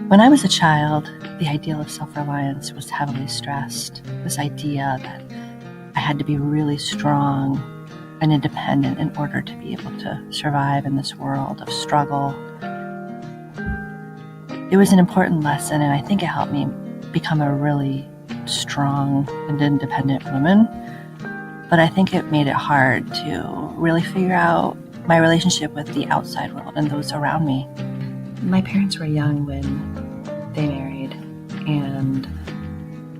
When I was a child, the ideal of self-reliance was heavily stressed. This idea that I had to be really strong and independent in order to be able to survive in this world of struggle. It was an important lesson, and I think it helped me become a really strong and independent woman. But I think it made it hard to really figure out my relationship with the outside world and those around me. My parents were young when they married, and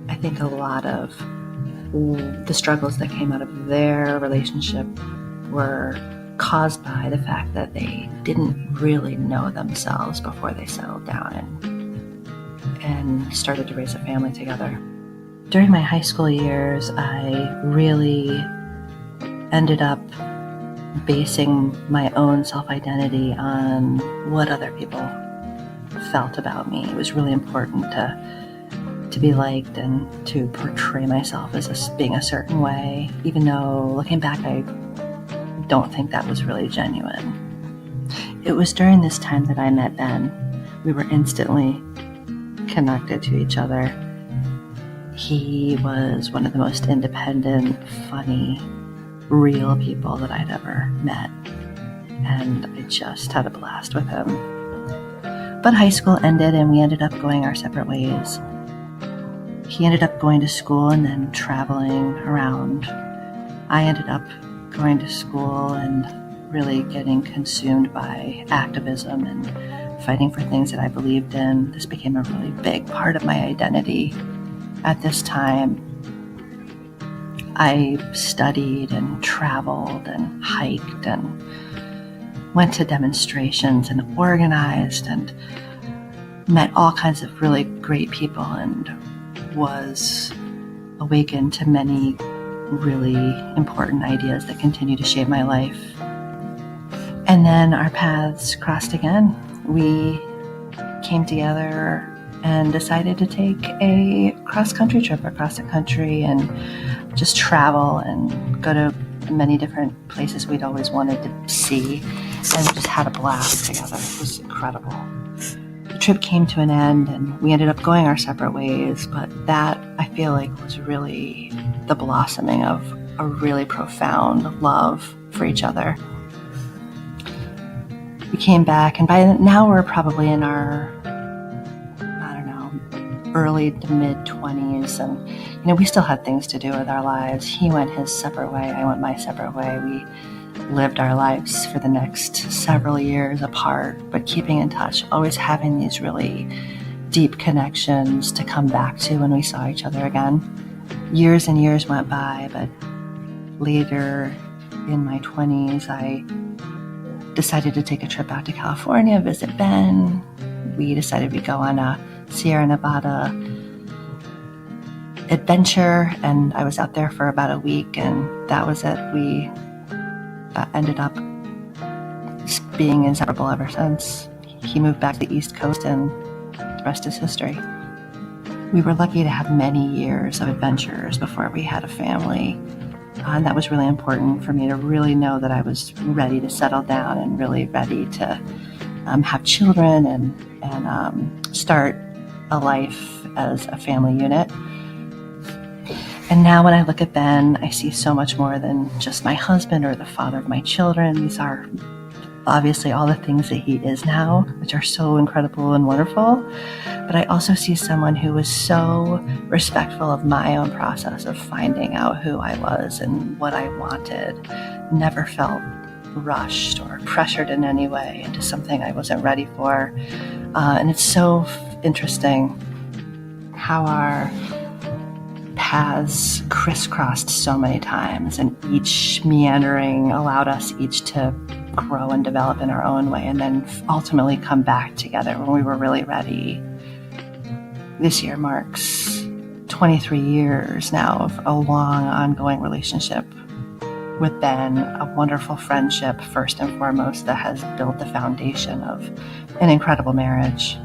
I think a lot of the struggles that came out of their relationship were caused by the fact that they didn't really know themselves before they settled down and started to raise a family together. During my high school years, I really ended up basing my own self-identity on what other people felt about me. It was really important to be liked and to portray myself as being a certain way, even though looking back, I don't think that was really genuine. It was during this time that I met Ben. We were instantly connected to each other. He was one of the most independent, funny, real people that I'd ever met, and I just had a blast with him. But high school ended and we ended up going our separate ways. He ended up going to school and then traveling around. I ended up going to school and really getting consumed by activism and fighting for things that I believed in. This became a really big part of my identity. At this time, I studied and traveled and hiked and went to demonstrations and organized and met all kinds of really great people and was awakened to many really important ideas that continue to shape my life. And then our paths crossed again. We came together and decided to take a cross-country trip across the country and just travel and go to many different places we'd always wanted to see, and just had a blast together. It was incredible. The trip came to an end and we ended up going our separate ways, but that, I feel like, was really the blossoming of a really profound love for each other. We came back, and by now we're probably in our, early to mid-20s, and we still had things to do with our lives. He went his separate way, I went my separate way. We lived our lives for the next several years apart, but keeping in touch, always having these really deep connections to come back to when we saw each other again. Years and years went by, but later in my 20s, I decided to take a trip out to California, visit Ben. We decided we'd go on a Sierra Nevada adventure, and I was out there for about a week, and that was it. We ended up being inseparable ever since. He moved back to the East Coast, and the rest is history. We were lucky to have many years of adventures before we had a family, and that was really important for me to really know that I was ready to settle down and really ready to have children and start a life as a family unit. And now when I look at Ben, I see so much more than just my husband or the father of my children. These are obviously all the things that he is now, which are so incredible and wonderful. But I also see someone who was so respectful of my own process of finding out who I was and what I wanted. Never felt rushed or pressured in any way into something I wasn't ready for. And it's so interesting how our paths crisscrossed so many times, and each meandering allowed us each to grow and develop in our own way, and then ultimately come back together when we were really ready. This year marks 23 years now of a long, ongoing relationship with Ben, a wonderful friendship, first and foremost, that has built the foundation of an incredible marriage.